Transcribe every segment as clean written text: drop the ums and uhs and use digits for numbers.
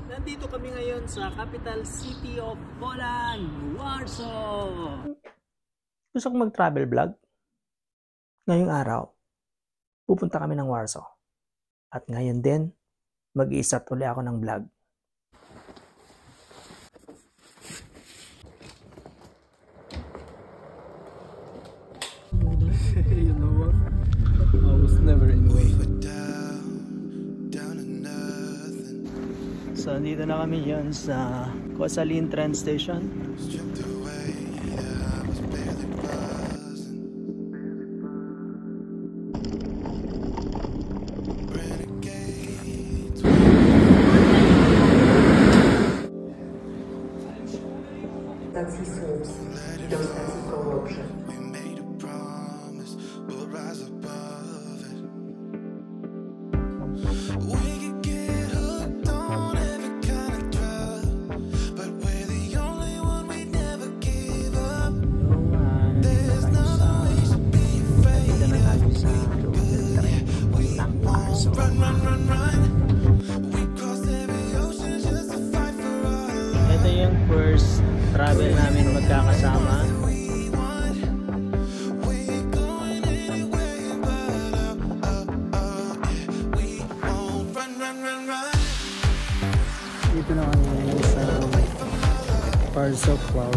Nandito kami ngayon sa capital city of Poland, Warsaw. Gusto kong mag-travel vlog. Ngayong araw, pupunta kami ng Warsaw. At ngayon din, mag-i-start ulit ako ng vlog. You know what? I was never in So, dito na kami yun sa Koszalin train station. Stacji Słupsk do stacji Kołobrzeg. Ito yung first travel namin magkakasama. Dito na kami sa Warsaw Cloud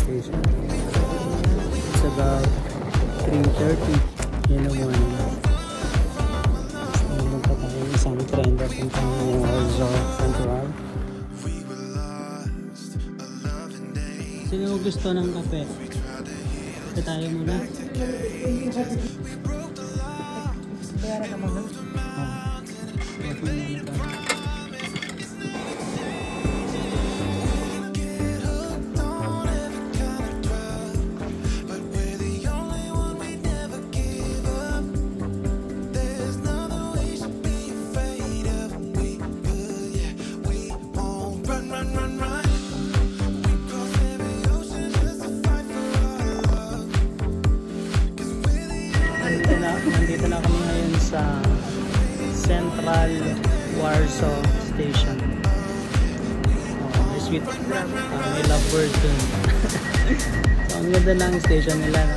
Station. It's about 3:30 in the morning. Pumunta tayo isang train papuntang Warsaw Central. Sino gusto ng kape? Kape tayo muna. Bayaran ka muna. Nandito na kami ngayon sa Central Warsaw Station. May sweet, may lovebird dun. So, ang ganda ng station nila, no?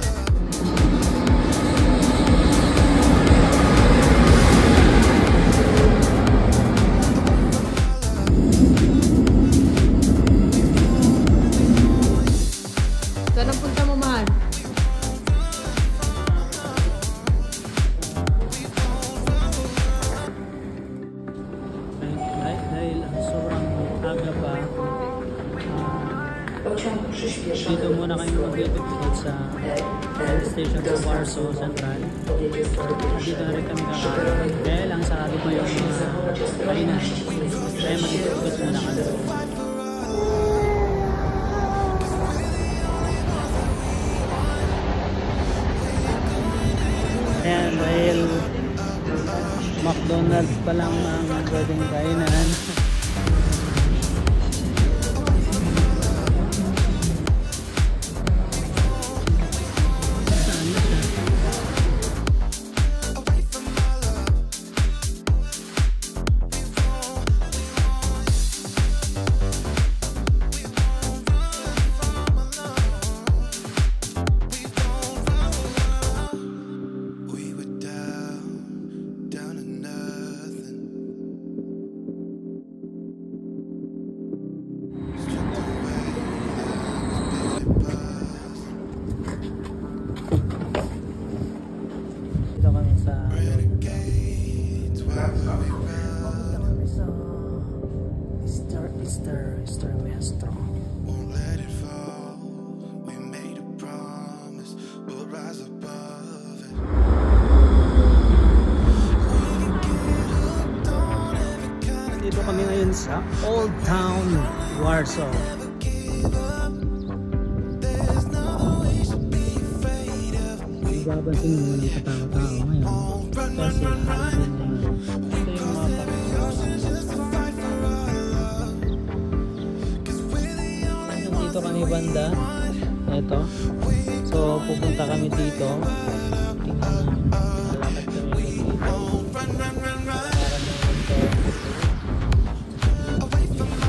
Saan ang punta mo, mahal? Dahil sobrang aga pa, dito muna kayo mag-edukate sa station sa Warsaw Central. Dito na rin kami kakaroon. Kaya lang sarado pa yung kainan. Kaya mag-edukate muna kami. Ayan, dahil McDonald's pa lang ang pwedeng kainan. Saan na siya? Star Maestro. Won't let it fall. We made a promise. We'll rise above it. Dito kami ngayon sa Old Town Warsaw. Ibabansin mo ng katao-tao ngayon kasi holiday na yun. Ito yung mapa. Dito kami banda. Ito. So pupunta kami dito. Tingnan namin. Lalakad kami dito. Para naman ito.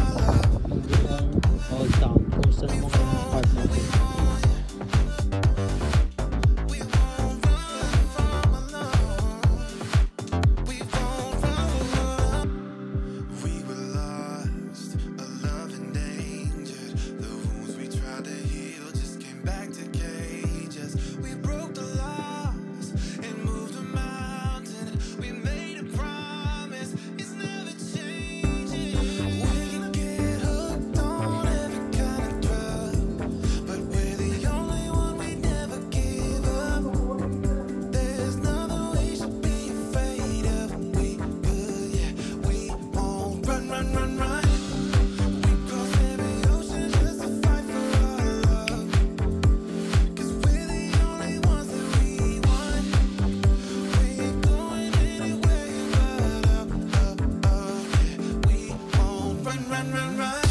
run, run, run.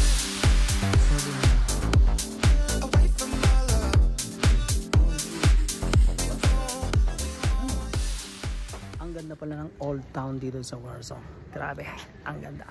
Away from my love. Ang ganda pala ng Old Town dito sa Warsaw. Grabe, ang ganda.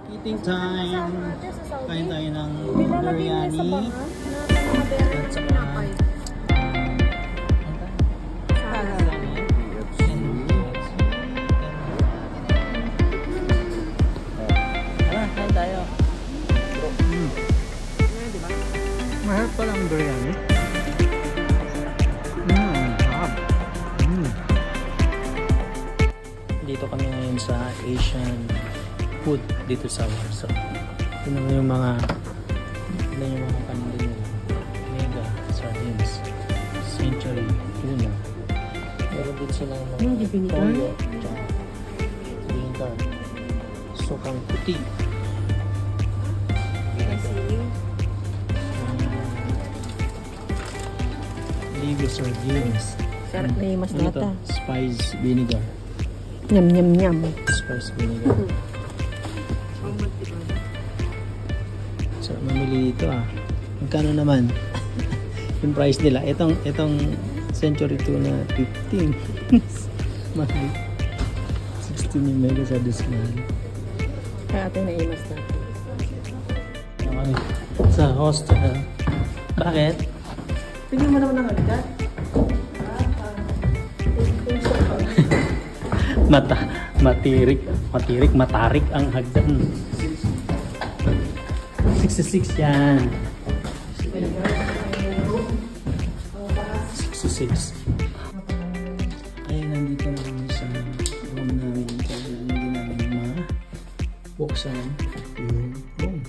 Eating time. Kain tayo ng biryani. At saka kain tayo. Mahal pala ang biryani. Dito kami ngayon sa Asian food dito sa Warsaw. Ito yung mga paninda nila. Mega sardines, century tuna. Meron din silang mga toyo, tsaka sukang puti. Ligo sardines. Sarap na yung mas Ano to? nata. Spice vinegar. Nyam, nyam, nyam. Spice vinegar. Sarap mamili dito ah. Magkano naman? Yung price nila. Itong Century Tuna 15. Mahal. 16 yung mega sa disman. Kaya ito na yung mas nata. Okay. Sa hostel. Bakit? Tingnan mo naman ang agad. Matarik ang hagdan. 66 yan. 66. Ay, nandito na kami sa room namin. Kaya hindi namin ma-buksan yung room.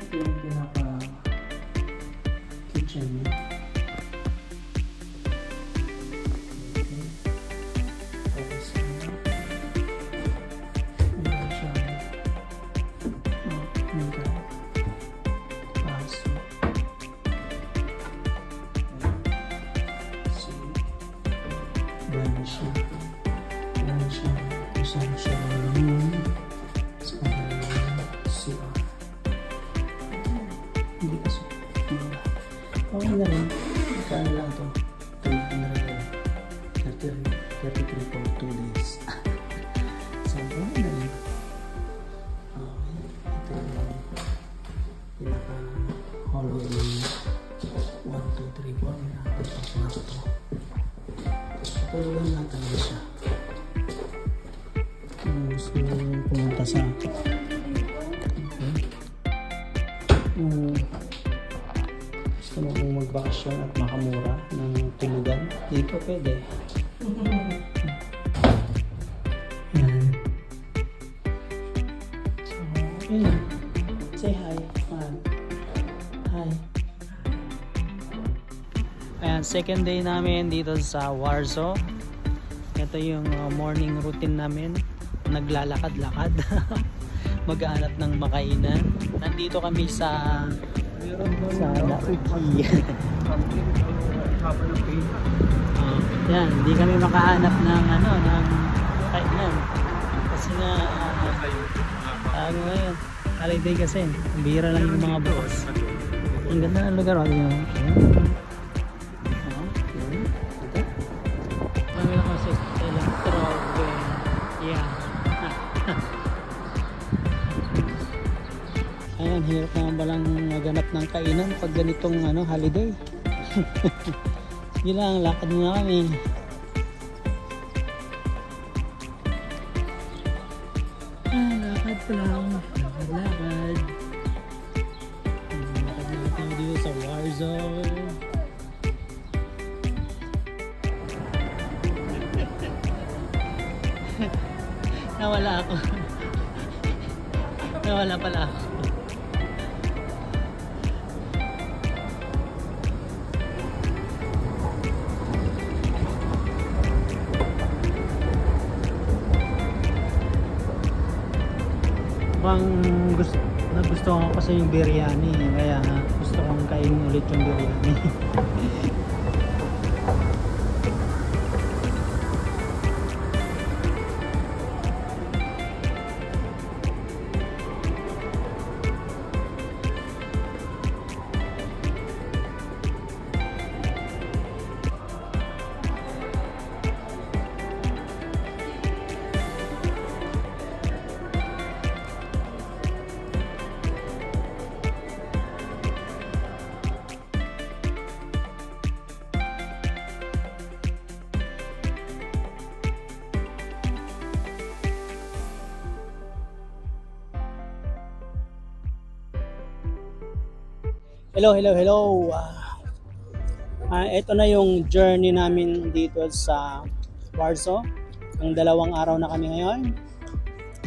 Ito yung pinaka-kitchen niya. Okay na rin. Kaya lang ito. 33 for 2 days. So, okay na rin. Okay. Ito yung pinaka-hallway. 1, 2, 3, 4. Tapos na ito. Patuloy natin na siya. Gusto pumunta sa gusto mo kung magbakasyon at makamura ng tulugan, dito pwede. Yan. So, yun. Say hi. Hi. Ayan, second day namin dito sa Warsaw. Ito yung morning routine namin. Naglalakad-lakad. Maghahanap ng makainan. Nandito kami sa Lauki. Yan, hindi kami makahanap ng ng kainan. Kasi nga ngayon, holiday kasi. Bihira lang yung mga bukas. Ang ganda ng lugar. Kami na kasi ayan, hirap naman balang maganap ng kainan pag ganitong holiday. Sige lang, lakad muna kami. Lakad pa lang. Lakad. Lakad tayo dito sa Warsaw. Nawala ako. Nawala pala ako. Gusto ko kasi yung biryani, kaya gusto kong kainin ulit yung biryani. Hello. Ito na yung journey namin dito sa Warsaw. Ang 2 araw na kami ngayon.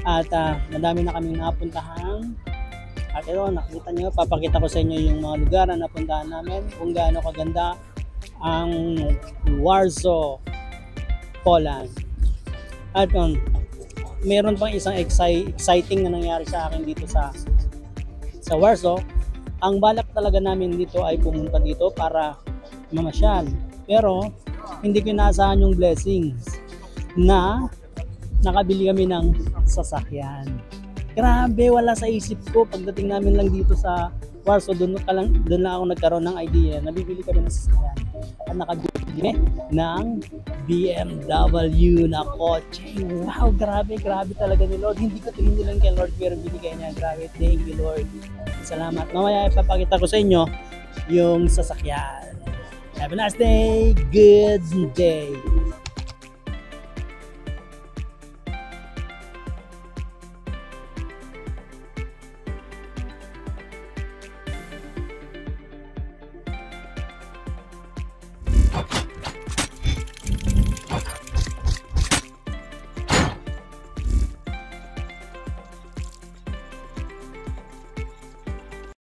At madami na kaming napuntahan. At ito, nakita nyo, papakita ko sa inyo yung mga lugar na napuntahan namin. Kung gaano kaganda ang Warsaw, Poland. At meron pang isang exciting na nangyari sa akin dito sa Warsaw. Ang balak talaga namin dito ay pumunta dito para mamasyal. Pero hindi ko inaasahan yung blessings na nakabili kami ng sasakyan. Grabe, wala sa isip ko. Pagdating namin lang dito sa Warsaw, doon lang ako nagkaroon ng idea na bibili kami ng sasakyan. At nakabili ng BMW na kotse. Wow, grabe talaga ni Lord. Hindi ko tinilang kay Lord pero binigay niya. Grabe, thank you Lord. Salamat. Mamaya ipapakita ko sa inyo yung sasakyan. Have a nice day. Good day.